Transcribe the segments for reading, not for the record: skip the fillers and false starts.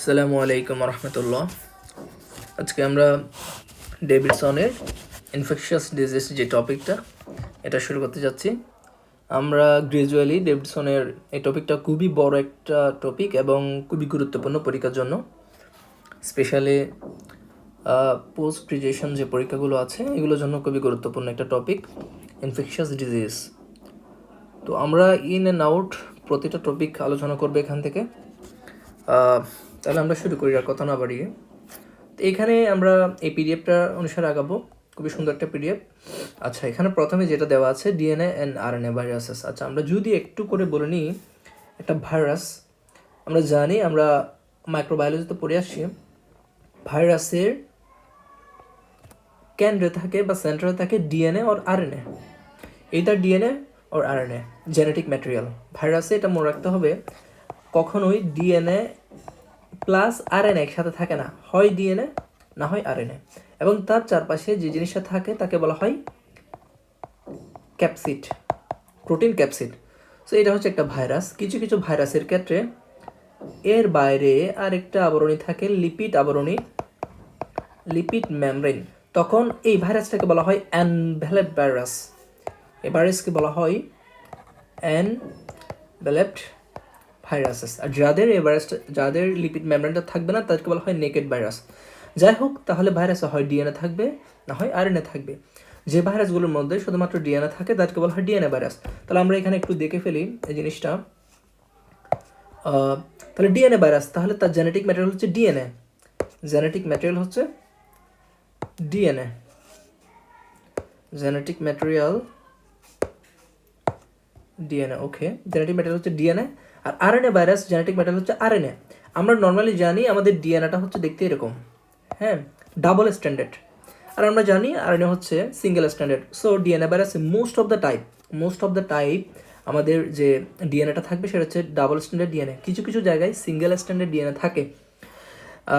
আসসালামু আলাইকুম রহমতুল্লাহ। আজকে আমরা ডেভিডসনের ইনফেকশাস ডিজিজ যে টপিকটা এটা শুরু করতে যাচ্ছি। আমরা গ্রাজুয়ালি ডেভিডসনের এই টপিকটা খুবই বড় একটা টপিক এবং খুবই গুরুত্বপূর্ণ পরীক্ষার জন্য, স্পেশালি পোস্ট গ্রাজুয়েশন যে পরীক্ষাগুলো আছে এগুলোর জন্য খুবই গুরুত্বপূর্ণ একটা টপিক ইনফেকশাস ডিজিজ। তো আমরা ইন অ্যান্ড আউট প্রতিটা টপিক আলোচনা করবো এখান থেকে। তাহলে আমরা শুরু করি আর কথা না বাড়িয়ে। তো এখানে আমরা এই পিডিএফটা অনুসারে আগাবো, খুবই সুন্দর একটা পিডিএফ। আচ্ছা, এখানে প্রথমে যেটা দেওয়া আছে ডিএনএ অ্যান্ড আরএনএ ভাইরাসেস। আচ্ছা, আমরা যদি একটু করে বলে নিই, একটা ভাইরাস আমরা জানি, আমরা মাইক্রোবায়োলজিতে পড়ে আসছি, ভাইরাসের কেন্দ্রে থাকে বা সেন্টারে থাকে ডিএনএ আর আরএনএ। এইটা ডিএনএ আর আরএনএ জেনেটিক ম্যাটেরিয়াল। ভাইরাসে এটা মনে রাখতে হবে, কখনোই ডিএনএ প্লাস আরএনএ একসাথে থাকে না, হয় ডিএনএ না হয় আরএনএ, এবং তার চারপাশে যে জিনিসটা থাকে তাকে বলা হয় ক্যাপসিড, প্রোটিন ক্যাপসিড। সো এটা হচ্ছে একটা ভাইরাস। কিছু কিছু ভাইরাসের ক্ষেত্রে এর বাইরে আরেকটা আবরণী থাকে, লিপিড আবরণী, লিপিড মেমব্রেন। তখন এই ভাইরাসটাকে বলা হয় এনভেলপড ভাইরাস। এই ভাইরাসকে বলা হয় এনভেলপড ভাইরাসেস। আর যাদের এই ভাইরাসটা, যাদের লিপিড মেমব্রেনটা থাকবে না, তাদেরকে বলা হয় নেকেড ভাইরাস। যাই হোক, তাহলে ভাইরাসে হয় ডিএনএ থাকবে না হয় আরএনএ থাকবে। যে ভাইরাসগুলোর মধ্যে শুধুমাত্র ডিএনএ থাকে তাদেরকে বলা হয় ডিএনএ ভাইরাস। তাহলে আমরা এখানে একটু দেখে ফেলি এই জিনিসটা। তাহলে ডিএনএ ভাইরাস, তাহলে তার জেনেটিক ম্যাটেরিয়াল হচ্ছে ডিএনএ। জেনেটিক ম্যাটেরিয়াল হচ্ছে ডিএনএ, জেনেটিক ম্যাটেরিয়াল ডিএনএ। ওকে, জেনেটিক ম্যাটেরিয়াল হচ্ছে ডিএনএ। আর আরএনএ ভাইরাস জেনেটিক ম্যাটেরিয়াল হচ্ছে আরএনএ। আমরা নর্মালি জানি আমাদের ডিএনএটা হচ্ছে দেখতে এরকম, হ্যাঁ, ডাবল স্ট্যান্ডার্ড। আর আমরা জানি আরএনএ হচ্ছে single standard. So DNA virus most of the type আমাদের যে ডিএনএটা থাকবে সেটা হচ্ছে ডাবল স্ট্যান্ডার্ড ডিএনএ। কিছু কিছু জায়গায় সিঙ্গেল স্ট্যান্ডার্ড ডিএনএ থাকে।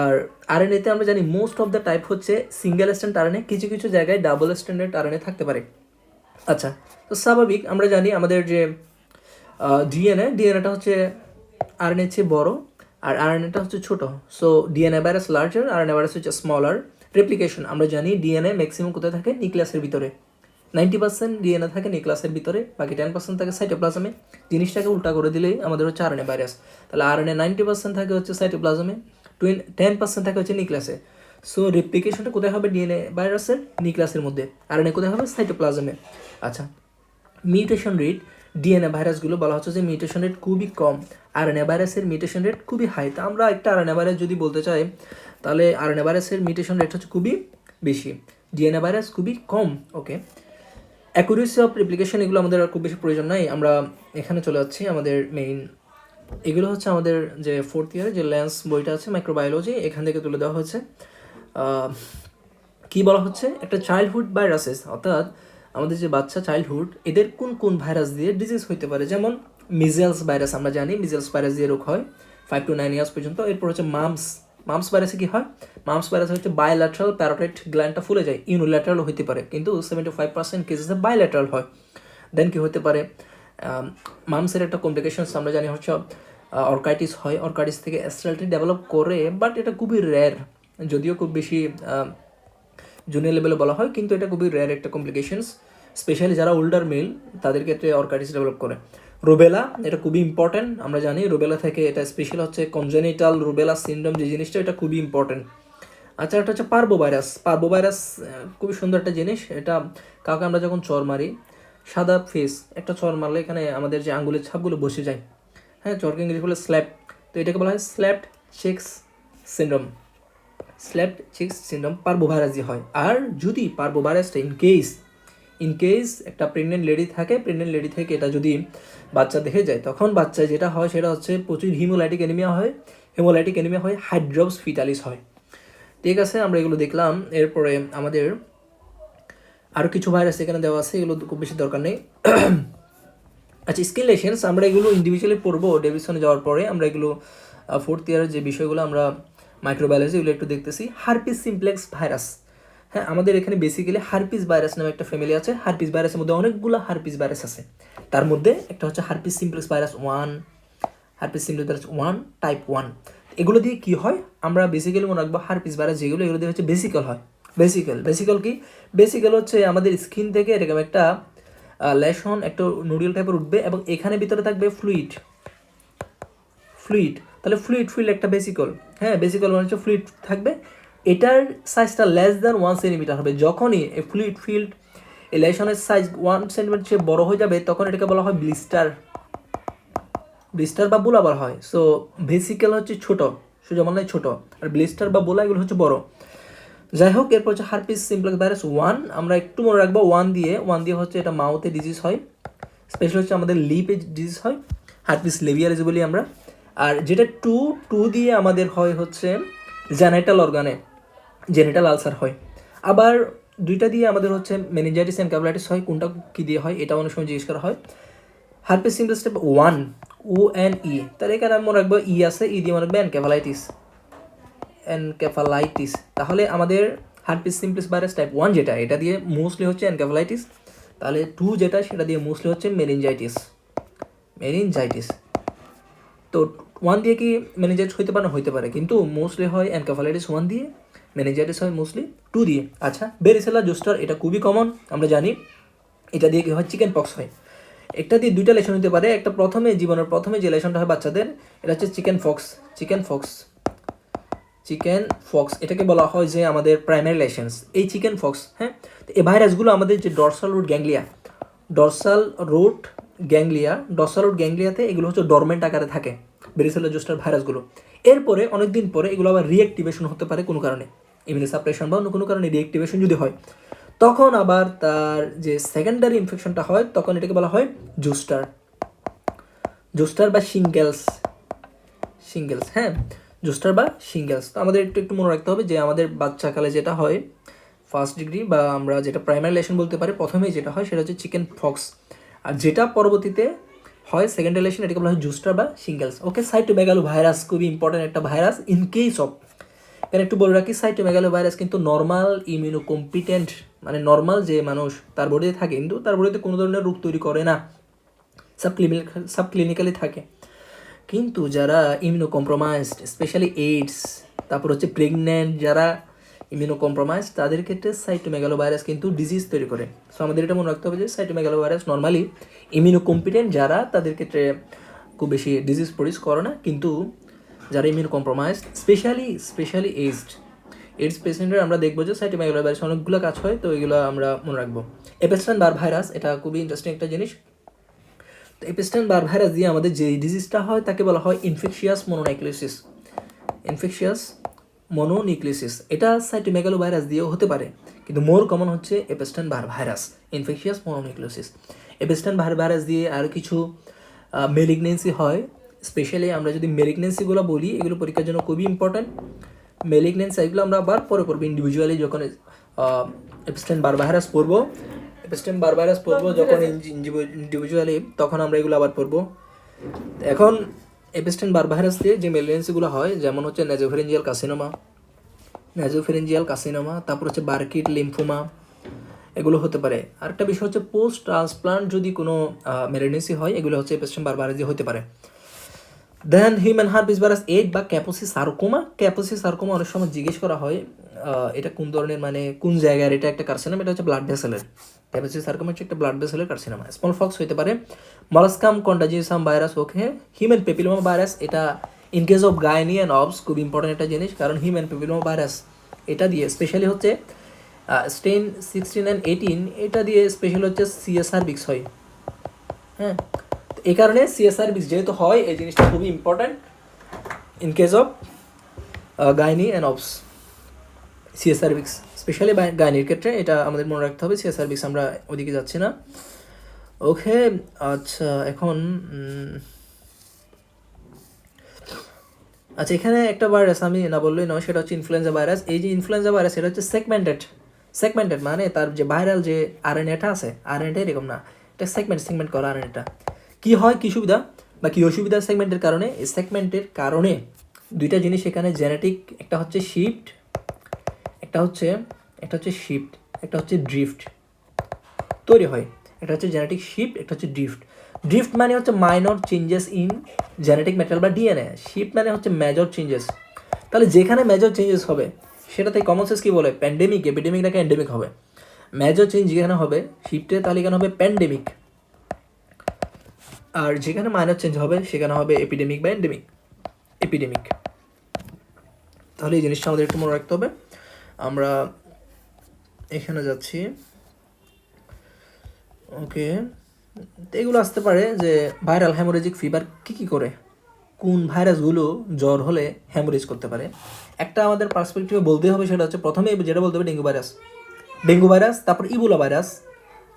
আর আরএনএতে আমরা জানি মোস্ট অফ দ্য টাইপ হচ্ছে সিঙ্গেল স্ট্যান্ড আরএনএ, কিছু কিছু জায়গায় ডাবল স্ট্যান্ডার্ড আরএনএ থাকতে পারে। আচ্ছা, তো স্বাভাবিক আমরা জানি আমাদের যে ডিএনএটা হচ্ছে আরএনএর চেয়ে বড় আর আরএনএটা হচ্ছে ছোট। So DNA virus larger, RNA virus হচ্ছে স্মলার। রেপ্লিকেশন আমরা জানি ডিএনএ ম্যাক্সিমাম কোথায় থাকে, নিউক্লিয়াসের ভিতরে। 90% ডিএনএ থাকে নিউক্লিয়াসের ভিতরে, বাকি 10% থাকে সাইটোপ্লাজমে। জিনিসটাকে উল্টা করে দিলেই আমাদের হচ্ছে আরএনএ ভাইরাস। তাহলে আরএনএ 90% থাকে হচ্ছে সাইটোপ্লাজমে, 10% থাকে হচ্ছে নিউক্লিয়াসে। সো রেপ্লিকেশনটা কোথায় হবে ডিএনএ ভাইরাসের, নিউক্লিয়াসের মধ্যে। আরএনএ কোথায় হবে, সাইটোপ্লাজমে। আচ্ছা, মিউটেশন রেট ডিএনএ ভাইরাসগুলো বলা হচ্ছে যে মিউটেশন রেট খুবই কম, আরএনএ ভাইরাসের মিউটেশন রেট খুবই হাই। তা আমরা একটা আরএনএ ভাইরাস যদি বলতে চাই, তাহলে আরএনএ ভাইরাসের মিউটেশন রেট হচ্ছে খুবই বেশি, ডিএনএ ভাইরাস খুবই কম। ওকে, অ্যাকুরেসি অফ রেপ্লিকেশন এগুলো আমাদের আর খুব বেশি প্রয়োজন নাই। আমরা এখানে চলে যাচ্ছি আমাদের মেইন। এগুলো হচ্ছে আমাদের যে 4th ইয়ারে যে ল্যান্স বইটা আছে মাইক্রোবায়োলজি, এখান থেকে তুলে দেওয়া হয়েছে। কি বলা হচ্ছে, একটা চাইল্ডহুড ভাইরাসেস, অর্থাৎ আমাদের যে বাচ্চা চাইল্ডহুড, এদের কোন কোন ভাইরাস দিয়ে ডিজিজ হইতে পারে। যেমন মিজেলস ভাইরাস, আমরা জানি মিজেলস ভাইরাস দিয়ে রোগ হয় 5 to 9 ইয়ার্স পর্যন্ত। এরপর হচ্ছে মাম্পস ভাইরাসে কি হয়, মাম্পস ভাইরাসে হচ্ছে বায়োল্যাটারাল প্যারোটাইড গ্ল্যান্ডটা ফুলে যায়। ইউনিল্যাটারাল হইতে পারে, কিন্তু 75% কেসেসে বায়োল্যাটারাল হয়। দেন কি হতে পারে, মাম্পসের একটা কমপ্লিকেশনস আমরা জানি হচ্ছে অর্কাইটিস হয়। অর্কাইটিস থেকে অ্যাস্ট্রালটি ডেভেলপ করে, বাট এটা খুবই রেয়ার, যদিও খুব বেশি জুনিয়র লেভেলে বলা হয়, কিন্তু এটা খুবই রেয়ার একটা কমপ্লিকেশনস। স্পেশালি যারা ওল্ডার মেল তাদের ক্ষেত্রে অর্কাইটিস ডেভেলপ করে। রুবেলা, এটা খুবই ইম্পর্টেন্ট, আমরা জানি রুবেলা থেকে এটা স্পেশাল হচ্ছে কনজেনিটাল রুবেলা সিনড্রোম, যে জিনিসটা এটা খুবই ইম্পর্টেন্ট। আচ্ছা, এটা হচ্ছে পার্বো ভাইরাস খুবই সুন্দর একটা জিনিস। এটা কাউকে আমরা যখন চর মারি, সাদা ফেস একটা চর মারলে এখানে আমাদের যে আঙ্গুলের ছাপগুলো বসে যায়, হ্যাঁ, চরকে ইংরেজি বলে স্ল্যাপ। তো এটাকে বলা হয় slapped cheeks syndrome. Slapped cheeks syndrome parvo virus দিয়ে হয়। আর যদি পার্বো ভাইরাসটা ইনকেস একটা প্রেগনেন্ট লেডি থাকে, প্রেগনেন্ট লেডি থেকে এটা যদি বাচ্চা দেখে যায়, তখন বাচ্চা যেটা হয় সেটা হচ্ছে প্রচুর হিমোলাইটিক অ্যানিমিয়া হয়, হাইড্রোপস ফিটালিস হয়। ঠিক আছে, আমরা এগুলো দেখলাম। এরপরে আমাদের আরও কিছু ভাইরাস এখানে দেওয়া আছে, এগুলো খুব বেশি দরকার নেই। আচ্ছা, স্কিন লেশনস আমরা এগুলো ইন্ডিভিজুয়ালি পড়বো ডেভিডসনে যাওয়ার পরে। আমরা এগুলো 4th ইয়ারের যে বিষয়গুলো আমরা মাইক্রোবায়োলজি এগুলো একটু দেখতেছি। হারপিস সিমপ্লেক্স ভাইরাস, হ্যাঁ, আমাদের এখানে বেসিক্যালি হারপিস ভাইরাস নামে একটা ফ্যামিলি আছে। হারপিস ভাইরাসের মধ্যে অনেকগুলো হারপিস ভাইরাস আছে, তার মধ্যে একটা হচ্ছে herpes simplex virus 1, herpes simplex virus 1 type 1। এগুলো দিয়ে কি হয় আমরা বেসিক্যালি মনে রাখবো হারপিস ভাইরাস যেগুলো এগুলো দিয়ে হচ্ছে বেসিক্যাল হয়। বেসিক্যাল কি? বেসিক্যাল হচ্ছে আমাদের স্কিন থেকে এরকম একটা লেশন একটা নুডল টাইপের উঠবে এবং এখানে ভিতরে থাকবে ফ্লুইড। তাহলে ফ্লুইড একটা বেসিক্যাল। হ্যাঁ, বেসিক্যাল মানে হচ্ছে ফ্লুইড থাকবে, এটার সাইজটা লেস দ্যান 1 সেন্টিমিটার হবে। যখনই এই ফ্লুইড এই লেশনের সাইজ 1 সেন্টিমিটার চেয়ে বড় হয়ে যাবে তখন এটাকে বলা হয় ব্লিস্টার বা বুলা বলা হয়। সো বেসিক্যাল হচ্ছে ছোট, সোজা মানে ছোট, আর ব্লিস্টার বা বুলা এগুলো হচ্ছে বড়। যাই হোক, এরপর হচ্ছে হারপিস সিমপ্লেক্স ভাইরাস 1, আমরা একটু মনে রাখবো 1 দিয়ে হচ্ছে এটা মাউথে ডিজিজ হয়, স্পেশালি হচ্ছে আমাদের লিপে ডিজিজ হয়, হারপিস লেভিয়ারিজ বলি আমরা। আর যেটা টু দিয়ে আমাদের হয় হচ্ছে জেনিটাল আলসার হয়। আবার দুইটা দিয়ে আমাদের হচ্ছে মেনিনজাইটিস অ্যান্ড ক্যাভালাইটিস হয়। কোনটা কি দিয়ে হয় এটা অনেক সময় জিজ্ঞেস করা হয়। হারপিস সিমপ্লেক্স স্টেপ 1 ONE, তাহলে এখানে মনে রাখবো ই আছে, ই দিয়ে মনে রাখবো এনকেফালাইটিস। তাহলে আমাদের হারপিস সিমপ্লেক্স ভাইরাস টাইপ 1 যেটা, এটা দিয়ে মোস্টলি হচ্ছে এনকেফালাইটিস। তাহলে 2 যেটা সেটা দিয়ে মোস্টলি হচ্ছে মেনিনজাইটিস। তো 1 দিয়ে কি মেনিনজাইটিস হইতে পারে? হইতে পারে, কিন্তু মোস্টলি হয় এনকেফালাইটিস 1 দিয়ে, মেনিনজাইটিস হয় মোস্টলি 2 দিয়ে। আচ্ছা, বেরিসেলা জোস্টার এটা খুবই কমন, আমরা জানি। এটা দিয়ে কি হয়? চিকেন পক্স হয়। একটা দিয়ে দুইটা লেশন হতে পারে। একটা জীবনের প্রথমে যে লেশনটা হয় বাচ্চাদের, এটা হচ্ছে চিকেন ফক্স। এটাকে বলা হয় যে আমাদের প্রাইমারি লেশনস, এই চিকেন ফক্স। হ্যাঁ, তো এই ভাইরাসগুলো আমাদের যে ডরসাল রুট গ্যাংলিয়াতে এগুলো হচ্ছে ডরমেন্ট আকারে থাকে, বেরিসেলা জোস্টার ভাইরাসগুলো। এরপরে অনেকদিন পরে এগুলো আবার রিঅ্যাক্টিভেশন হতে পারে কোনো কারণে, ইমিউনো সাপ্রেশন বা অন্য কোনো কারণে রিঅ্যাক্টিভেশন যদি হয়, তখন আবার তার যে সেকেন্ডারি ইনফেকশনটা হয় তখন এটাকে বলা হয় জোস্টার বা শিঙ্গেলস। হ্যাঁ, জোস্টার বা শিঙ্গেলস। তো আমাদের একটু মনে রাখতে হবে যে আমাদের বাচ্চাকালে যেটা হয় ফার্স্ট ডিগ্রি বা আমরা যেটা প্রাইমারি লেশন বলতে পারি, প্রথমেই যেটা হয় সেটা হচ্ছে চিকেন ফক্স, আর যেটা পরবর্তীতে হয় সেকেন্ডারি লেশন এটাকে বলা হয় জোস্টার বা শিঙ্গেলস। ওকে, সাইটোমেগালো ভাইরাস খুবই ইম্পর্টেন্ট একটা ভাইরাস ইন কেস অফ, এখানে একটু বলে রাখি, সাইটোমেগালো ভাইরাস কিন্তু নর্মাল ইমিউনোকম্পিটেন্ট, মানে নর্মাল যে মানুষ তার বডিতে থাকে, কিন্তু তার বডিতে কোনো ধরনের রোগ তৈরি করে না, সাবক্লিনিক্যালি থাকে। কিন্তু যারা ইমিউনো কম্প্রোমাইজড, স্পেশালি এইডস, তারপর হচ্ছে প্রেগনেন্ট যারা ইমিউনো কম্প্রোমাইজ, তাদের ক্ষেত্রে সাইটোমেগালো ভাইরাস কিন্তু ডিজিজ তৈরি করে। সো আমাদের এটা মনে রাখতে হবে যে cytomegalo virus normally immuno competent যারা, তাদের ক্ষেত্রে খুব বেশি ডিজিজ প্রডিউস করে না, কিন্তু যারা ইমিউনো কম্প্রোমাইজ, স্পেশালি এইডস পেশেন্টের আমরা দেখবো যে সাইটোমেগালো ভাইরাস অনেকগুলো কাজ হয়, তো এগুলো আমরা মনে রাখবো। এপেস্টাইন বার ভাইরাস এটা খুবই ইন্টারেস্টিং একটা জিনিস। তো এপেস্টাইন বার ভাইরাস দিয়ে আমাদের যে ডিজিজটা হয় তাকে বলা হয় ইনফেকশিয়াস মনোনিউক্লিওসিস। এটা সাইটোমেগালো ভাইরাস দিয়েও হতে পারে, কিন্তু মোর কমন হচ্ছে Epstein Barr virus, infectious mononucleosis. Epstein Barr virus দিয়ে আর কিছু মেলিগনেন্সি হয়। স্পেশালি আমরা যদি মেলিগনেন্সিগুলো বলি, এগুলো পরীক্ষার জন্য খুবই ইম্পর্ট্যান্ট। মেলিগনেন্সি এগুলো আমরা আবার পরে পড়বো ইন্ডিভিজুয়ালি, যখন এপেস্টাইন বার ভাইরাস পড়বো যখন ইন্ডিভিজুয়ালি, তখন আমরা এগুলো আবার পড়বো। এখন এপেস্টাইন বার ভাইরাস দিয়ে যে মেলিগনেন্সিগুলো হয়, যেমন হচ্ছে নেজোফেরেঞ্জিয়াল কাসিনোমা, তারপর হচ্ছে বার্কিট লিম্ফোমা, এগুলো হতে পারে। আরেকটা বিষয় হচ্ছে পোস্ট ট্রান্সপ্লান্ট যদি কোনো মেলিগনেন্সি হয়, এগুলো হচ্ছে এপেস্টাইন বার ভাইরাস দিয়ে হতে পারে। দেন হিউম্যান হারপিস ভাইরাস 8 বা ক্যাপোসি সার্কোমা অনেক সময় জিজ্ঞেস করা হয় এটা কোন ধরনের, মানে কোন জায়গার এটা একটা কার্সিনোম, এটা হচ্ছে ব্লাড ভেসেলের। ক্যাপোসি সার্কোমা হচ্ছে একটা ব্লাড ভেসেলের কার্সিনোমা। স্মল ফক্স হতে পারে। মলাস্কাম কন্টাজিয়াসাম ভাইরাস, ওকে। হিউম্যান পেপিলোমা ভাইরাস, এটা in case of gynae and অবস খুব ইম্পর্টেন্ট একটা জিনিস, কারণ হিউম্যান পেপিলোমা ভাইরাস এটা দিয়ে স্পেশালি হচ্ছে স্টেন 16 অ্যান্ড 18, এটা দিয়ে স্পেশাল হচ্ছে সিএসআর বিক্স হয়। হ্যাঁ, এই কারণে সিএসআর বিক্স যেহেতু হয়, এই জিনিসটা খুবই important in case of gynae and obs. CSR বিক্স স্পেশালি গাইনির ক্ষেত্রে এটা আমাদের মনে রাখতে হবে। সিএসআর বিক্স আমরা ওদিকে যাচ্ছি না। ওকে, আচ্ছা এখন এখানে একটা ভাইরাস আমি না বললেই নয়, সেটা হচ্ছে ইনফ্লুয়েঞ্জা ভাইরাস। এই যে ইনফ্লুয়েঞ্জা ভাইরাস, এটা হচ্ছে সেগমেন্টেড, মানে তার যে ভাইরাল যে আরএনএটা আছে, আরএনএটা এরকম না, এটা সেগমেন্ট করা আরএনএটা। কি হয়, কি সুবিধা বা কি অসুবিধা সেগমেন্টের কারণে? এই সেগমেন্টের কারণে দুইটা জিনিস এখানে জেনেটিক, একটা হচ্ছে শিফট, একটা হচ্ছে ড্রিফট তৈরি হয়। এটা হচ্ছে জেনেটিক শিফট, একটা হচ্ছে ড্রিফট। ড্রিফট মানে হচ্ছে minor changes in genetic material বা ডিএনএ, শিফট মানে হচ্ছে মেজর চেঞ্জেস। তাহলে যেখানে মেজর চেঞ্জেস হবে সেটাতে কমন সেন্স কী বলে, প্যান্ডেমিক, এপিডেমিক নাকি এন্ডেমিক হবে। মেজর চেঞ্জ যেখানে হবে শিফটে তাহলে এখানে হবে প্যান্ডেমিক, আর যেখানে মাইনর চেঞ্জ হবে সেখানে হবে এপিডেমিক বা এপিডেমিক। তাহলে এই জিনিসটা আমাদের একটু মনে রাখতে হবে। আমরা এখানে যাচ্ছি, ওকে। এগুলো আসতে পারে যে ভাইরাল হ্যামোরেজিক ফিভার কী করে, কোন ভাইরাসগুলো জ্বর হলে হ্যামোরেজ করতে পারে। একটা আমাদের পার্সপেক্টিভে বলতে হবে, সেটা হচ্ছে প্রথমে যেটা বলতে হবে ডেঙ্গু ভাইরাস, তারপর Ebola virus,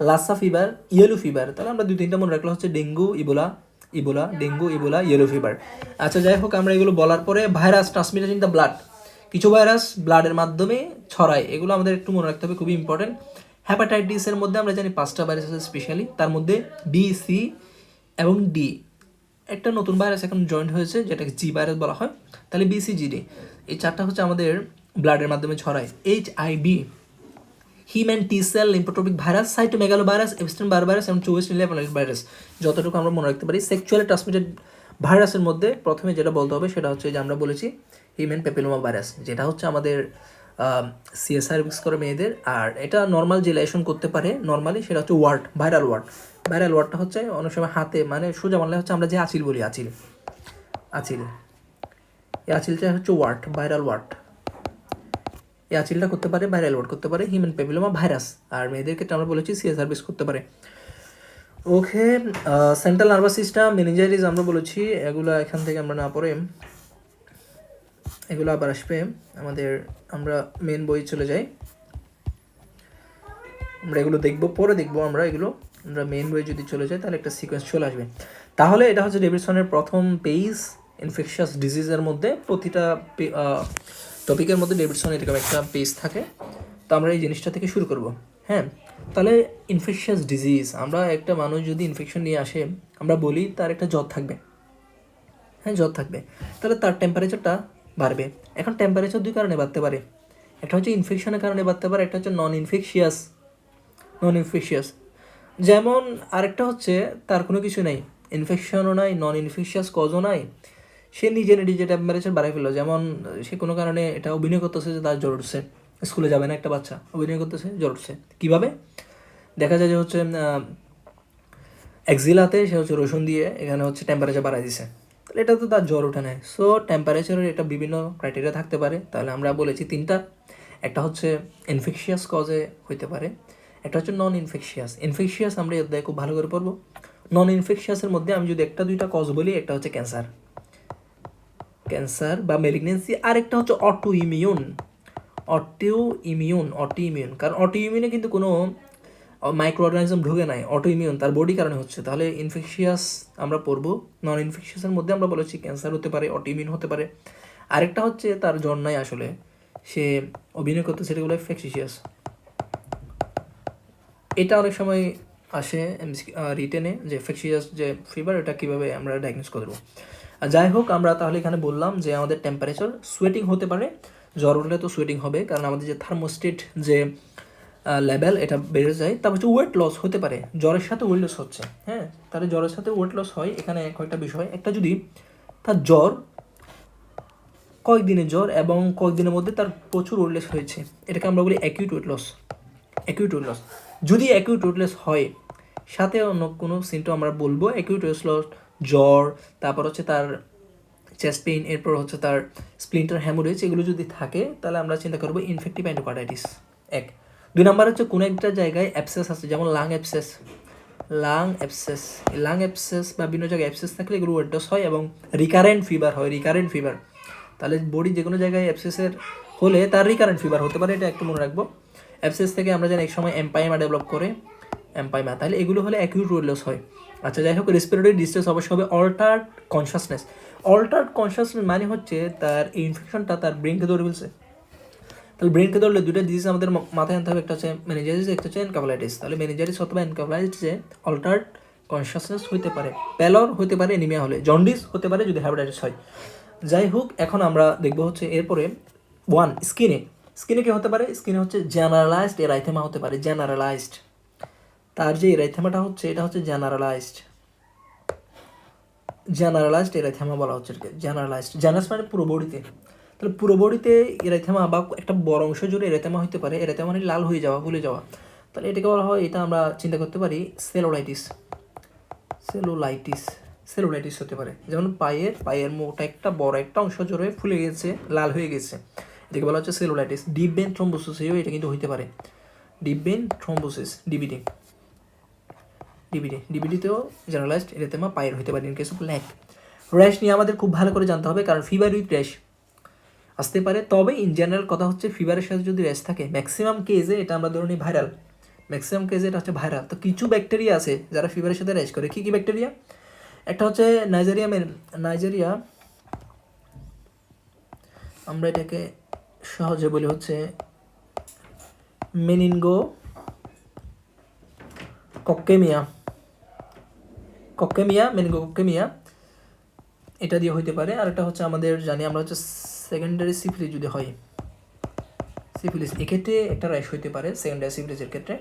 Lhasa fever, yellow fever. তাহলে আমরা 2-3টা মনে রাখলে হচ্ছে ডেঙ্গু, ইবোলা, ইয়েলো ফিভার। আচ্ছা যাই হোক, আমরা এগুলো বলার পরে virus transmitted in the blood, কিছু ভাইরাস ব্লাডের মাধ্যমে ছড়ায়, এগুলো আমাদের একটু মনে রাখতে হবে, খুবই ইম্পর্টেন্ট। হ্যাপাটাইটিসের মধ্যে আমরা জানি 5টা ভাইরাস আছে স্পেশালি, তার মধ্যে বি, সি এবং ডি। একটা নতুন ভাইরাস এখন জয়েন্ট হয়েছে যেটাকে জি ভাইরাস বলা হয়। তাহলে BCGD এই 4টা হচ্ছে আমাদের ব্লাডের মাধ্যমে ছড়ায়। HIV, human T cell lymphotropic virus, cytomegalo virus, Epstein Barr virus এবং ওয়েস্ট নিলে ভাইরাস। যতটুকু আমরা মনে রাখতে পারি সেক্সুয়ালি ট্রান্সমিটেড ভাইরাসের মধ্যে প্রথমে যেটা বলতে হবে সেটা হচ্ছে যে আমরা বলেছি হিউম্যান প্যাপিলোমা ভাইরাস, যেটা হচ্ছে আমাদের CSR মিক্স করে মেয়েদের। আর এটা নর্মাল যে লেশন করতে পারে নর্মালি, সেটা হচ্ছে ভাইরাল ওয়ার্ডটা হচ্ছে অনেক সময় হাতে, মানে সোজা মানলে হচ্ছে আমরা যে আচিল বলি, আচিল এই আচিলটা হচ্ছে ভাইরাল ওয়ার্ড। এই আচিলটা করতে পারে ভাইরাল ওয়ার্ড করতে পারে হিউম্যান প্যাপিলোমা ভাইরাস, আর মেয়েদের ক্ষেত্রে আমরা বলেছি CSR মিক্স করতে পারে। ওকে, সেন্ট্রাল নার্ভাস সিস্টেম, মেনিনজাইটিস আমরা বলেছি, এগুলো এখান থেকে আমরা না পড়ে এগুলো আবার আসবে আমাদের, আমরা মেন বই চলে যাই, আমরা এগুলো পরে দেখবো আমরা মেন বই যদি চলে যাই তাহলে একটা সিকোয়েন্স চলে আসবে। তাহলে এটা হচ্ছে ডেভিডসনের প্রথম পেজ ইনফেকশাস ডিজিজের মধ্যে, প্রতিটা টপিকের মধ্যে ডেভিডসন এরকম একটা পেজ থাকে। তো আমরা এই জিনিসটা থেকে শুরু করব। হ্যাঁ, তাহলে ইনফেকশাস ডিজিজ, আমরা একটা মানুষ যদি ইনফেকশন নিয়ে আসে, আমরা বলি তার একটা জ্বর থাকবে, তাহলে তার টেম্পারেচারটা বাড়বে। এখন টেম্পারেচার 2 কারণে বাড়তে পারে, একটা হচ্ছে ইনফেকশনের কারণে বাড়তে পারে, একটা হচ্ছে নন ইনফেকশিয়াস। যেমন আরেকটা হচ্ছে তার কোনো কিছু নাই, ইনফেকশনও নাই, নন ইনফেকশিয়াস কজও নাই, সে নিজে টেম্পারেচার বাড়াই ফেললো। যেমন সে কোনো কারণে এটা অভিনয় করতেছে যে তার জ্বর উঠছে, স্কুলে যাবে না একটা বাচ্চা, অভিনয় করতেছে জ্বর উঠছে। কীভাবে দেখা যায় যে হচ্ছে এক্সিলাতে সে হচ্ছে রসুন দিয়ে এখানে হচ্ছে টেম্পারেচার বাড়াই দিছে, তাহলে এটা তো তার জ্বর ওঠে নেয়। সো টেম্পারেচারের এটা বিভিন্ন ক্রাইটেরিয়া থাকতে পারে। তাহলে আমরা বলেছি 3টা, একটা হচ্ছে ইনফেকশিয়াস কজে হইতে পারে, একটা হচ্ছে নন ইনফেকশিয়াস আমরা এর খুব ভালো করে পড়বো। নন ইনফেকশিয়াসের মধ্যে আমি যদি 1-2টা কজ বলি, একটা হচ্ছে ক্যান্সার বা মেলিগনেন্সি, আর একটা হচ্ছে অটো ইমিউন, কারণ অটো ইমিউনে কিন্তু কোনো মাইক্রো অর্গানিজম ঢুকে নাই, অটো ইমিউন তার বডি কারণে হচ্ছে। তাহলে ইনফেকশিয়াস আমরা পড়বো। নন ইনফেকশিয়াসের মধ্যে আমরা বলেছি ক্যান্সার হতে পারে, অটো ইমিউন হতে পারে, আরেকটা হচ্ছে তার জ্বর নাই আসলে, সে অভিনয় করতে, সেটা বলে ফ্যাকসিশিয়াস। এটা অনেক সময় আসে রিটেনে যে ফ্যাকসিশিয়াস যে ফিভার, এটা কীভাবে আমরা ডায়াগনোস করবো। যাই হোক, আমরা তাহলে এখানে বললাম যে আমাদের টেম্পারেচার, সোয়েটিং হতে পারে, জ্বর উঠলে তো সোয়েটিং হবে, কারণ আমাদের যে থার্মোস্টেট যে লেভেল এটা বেড়ে যায়। তারপর হচ্ছে ওয়েট লস হতে পারে, জ্বরের সাথে ওয়েট লস হচ্ছে। হ্যাঁ, তাহলে জ্বরের সাথে ওয়েট লস হয়, এখানে কয়েকটা বিষয়, একটা যদি তার জ্বর কয়েকদিনের জ্বর এবং কয়েকদিনের মধ্যে তার প্রচুর ওয়েট লস হয়েছে, এটাকে আমরা বলি অ্যাকিউট ওয়েট লস। যদি অ্যাকিউট ওয়েট লস হয়, সাথে অন্য কোনো সিমটম আমরা বলবো অ্যাকিউট ওয়েট লস, জ্বর, তারপর হচ্ছে তার চেস্ট পেইন, এরপর হচ্ছে তার স্প্লিন্টার হ্যামোরেজ, এগুলো যদি থাকে তাহলে আমরা চিন্তা করবো ইনফেক্টিভ এন্ডোকার্ডাইটিস। 2 নাম্বার হচ্ছে কোনো একটা জায়গায় অ্যাবসেস আছে, যেমন লাং অ্যাবসেস বা বিভিন্ন জায়গায় অ্যাবসেস থাকলে এগুলো ওয়েট লস হয় এবং রিকারেন্ট ফিভার। তাহলে বডি যে কোনো জায়গায় অ্যাবসেসের হলে তার রিকারেন্ট ফিভার হতে পারে, এটা একটু মনে রাখবো। অ্যাবসেস থেকে আমরা জানি এক সময় এম্পাইমা ডেভেলপ করে, তাহলে এগুলো হলে অ্যাকিউট ওয়েট লস হয়। আচ্ছা যাই হোক, রেসপিরেটরি ডিস্ট্রেস অবশ্যই হবে। অল্টার্ড কনসাসনেস মানে হচ্ছে তার এই ইনফেকশনটা তার ব্রেনকে ধরে ফেলছে। তাহলে ব্রেনকে ধরলে 2টা ডিজিজ আমাদের মাথায় আনতে হবে, একটা হচ্ছে মেনিনজাইটিস, একটা হচ্ছে এনকেফালাইটিস। তাহলে মেনিনজাইটিস অথবা এনকেফালাইটিসে অল্টার্ড কনসাসনেস হতে পারে, প্যালর হতে পারে এনিমিয়া হলে, জন্ডিস হতে পারে যদি হেপাটাইটিস হয়। যাই হোক, এখন আমরা দেখবো হচ্ছে এরপরে স্কিনে কি হতে পারে, স্কিনে হচ্ছে জেনারেলাইজড এরাইথেমা হতে পারে, তার যে এরাইথেমাটা হচ্ছে এটা হচ্ছে জেনারেলাইজড। জেনারেলাইজড এরাইথেমা বলা হচ্ছে এটাকে, জেনারেলাইজড। জেনারেলাইজড মানে পুরো বডিতে। তাহলে পুরো বডিতে এরাইথেমা বা একটা বড় অংশ জুড়ে এরাইথেমা হতে পারে, এরাইথেমা মানে লাল হয়ে যাওয়া, ফুলে যাওয়া। তাহলে এটাকে বলা হয়, এটা আমরা চিন্তা করতে পারি সেলুলাইটিস, সেলুলাইটিস, সেলুলাইটিস হতে পারে। যেমন পায়ের মোটা একটা বড় একটা অংশ জুড়ে ফুলে গেছে, লাল হয়ে গেছে, এটাকে বলা হচ্ছে সেলুলাইটিস। ডিপ ভেন থ্রম্বোসিসও এটা কিন্তু হতে পারে, ডিপ ভেন থ্রম্বোসিস, ডিবিটি, ডিবিটিতেও জেনারেলাইজড এরিথেমা পায়ের হতে পারে ইন কেস অফ ল্যাক। র্যাশ নিয়ে আমাদের খুব ভালো করে জানতে হবে, কারণ ফিভার উইথ র্যাশ আসতে পারে। তবে ইন জেনারেল কথা হচ্ছে, ফিভারের সাথে যদি র্যাশ থাকে, ম্যাক্সিমাম কেজে এটা আমরা ধরে নিই ভাইরাল, ম্যাক্সিমাম কেজে এটা হচ্ছে ভাইরাল। তো কিছু ব্যাকটেরিয়া আছে যারা ফিভারের সাথে র্যাশ করে। কী কী ব্যাকটেরিয়া? একটা হচ্ছে নাইজেরিয়া, আমরা এটাকে সহজে বলি হচ্ছে মেনিনগো কক্কেমিয়া, মেনিনগোকক্কেমিয়া, এটা দিয়ে হইতে পারে। আর একটা হচ্ছে আমাদের জানি আমরা হচ্ছে সেকেন্ডারি সিফিলিস যদি হয়, সিফিলিস, এক্ষেত্রে একটা র্যাশ হইতে পারে সেকেন্ডারি সিফিলিসের ক্ষেত্রে।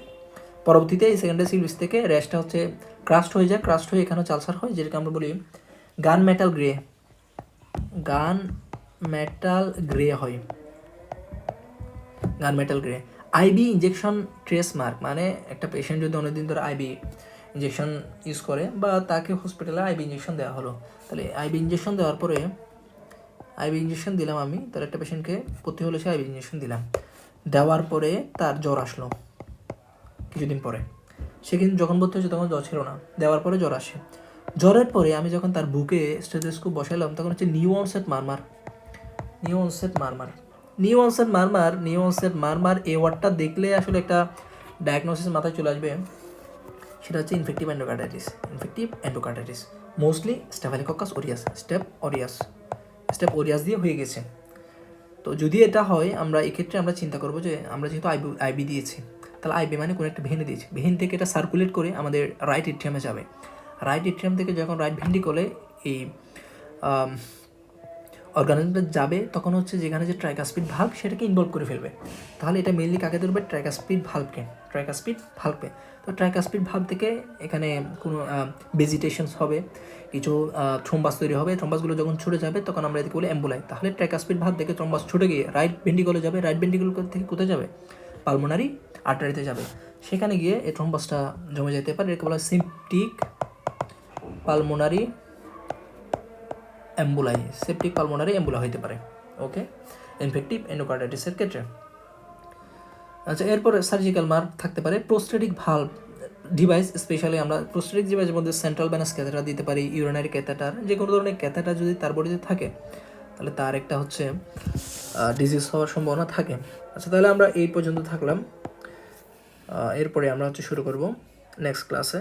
পরবর্তীতে এই সেকেন্ডারি সিফিলিস থেকে র্যাশটা হচ্ছে ক্রাস্ট হয়ে যায়, ক্রাস্ট হয়ে এখানে চালসার হয়, যেটাকে আমরা বলি গান মেটাল গ্রে হয়, gun metal grey. IV injection trace mark, মানে একটা পেশেন্ট যদি অনেকদিন ধরে আইবি ইঞ্জেকশন ইউজ করে বা তাকে হসপিটালে আইবি ইঞ্জেকশন দেওয়া হলো, তাহলে আইবি ইঞ্জেকশন দেওয়ার পরে, আইবি ইঞ্জেকশন দিলাম আমি, তাহলে একটা পেশেন্টকে ভর্তি হলে সে আইবি ইঞ্জেকশন দিলাম, দেওয়ার পরে তার জ্বর আসলো কিছুদিন পরে, সে কিন্তু যখন ভর্তি হয়েছে তখন জ্বর ছিল না, দেওয়ার পরে জ্বর আসে। জ্বরের পরে আমি যখন তার বুকে স্টেথোস্কোপ বসাইলাম, তখন হচ্ছে নিউ অনসেট মারমার, এই ওয়ার্ডটা দেখলে আসলে একটা ডায়াগনোসিস মাথায় চলে আসবে, সেটা হচ্ছে infective endocarditis, mostly staphylococcus aureus, step aureus দিয়ে হয়ে গেছে। তো যদি এটা হয়, আমরা এক্ষেত্রে আমরা চিন্তা করবো যে আমরা যেহেতু আইবি দিয়েছি, তাহলে আইবি মানে কোনো একটা ভেনে দিয়েছি, ভেন থেকে এটা সার্কুলেট করে আমাদের রাইট এট্রিয়ামে যাবে, রাইট এট্রিয়াম থেকে যখন রাইট ভেন্ট্রিকলে এই অর্গানিজমটা যাবে, তখন হচ্ছে যেখানে যে ট্রাইকাসপিড ভাল্ব সেটাকে ইনভলভ করে ফেলবে। তাহলে এটা মেনলি কাকে ধরবে? ট্রাইকাসপিড ভাল্বকে। তো ট্রাইকাসপিড ভাল্ব থেকে এখানে কোনো ভেজিটেশনস হবে, কিছু থ্রম্বাস তৈরি হবে, থ্রম্বাসগুলো যখন ছুটে যাবে তখন আমরা এদিকে বলি অ্যাম্বুলাই। তাহলে ট্রাইকাসপিড ভাল্ব থেকে থ্রম্বাস ছুটে গিয়ে রাইট ভেন্ট্রিকলে যাবে, রাইট ভেন্ট্রিকল থেকে কোথায় যাবে? পালমোনারি আর্টারিতে যাবে, সেখানে গিয়ে এই থ্রম্বাসটা জমে যেতে পারে, এটাকে বলা হয় সেপ্টিক পালমোনারি এম্বুলাই হতে পারে। ওকে, ইনফেক্টিভ এন্ডোকার্ডাইটিসের ক্ষেত্রে। আচ্ছা, এরপরে সার্জিক্যাল মার্ক থাকতে পারে। প্রোস্টেটিক ভাল্ব ডিভাইস, স্পেশালি আমরা প্রোস্টেটিক ডিভাইসের মধ্যে সেন্ট্রাল ভেনাস ক্যাথেটার দিতে পারি, ইউরিনারি ক্যাথেটার, যে কোনো ধরনের ক্যাথেটার যদি তার বডিতে থাকে, তাহলে তার একটা হচ্ছে ডিজিজ হওয়ার সম্ভাবনা থাকে। আচ্ছা, তাহলে আমরা এই পর্যন্ত থাকলাম, এরপরে আমরা হচ্ছে শুরু করব নেক্সট ক্লাসে।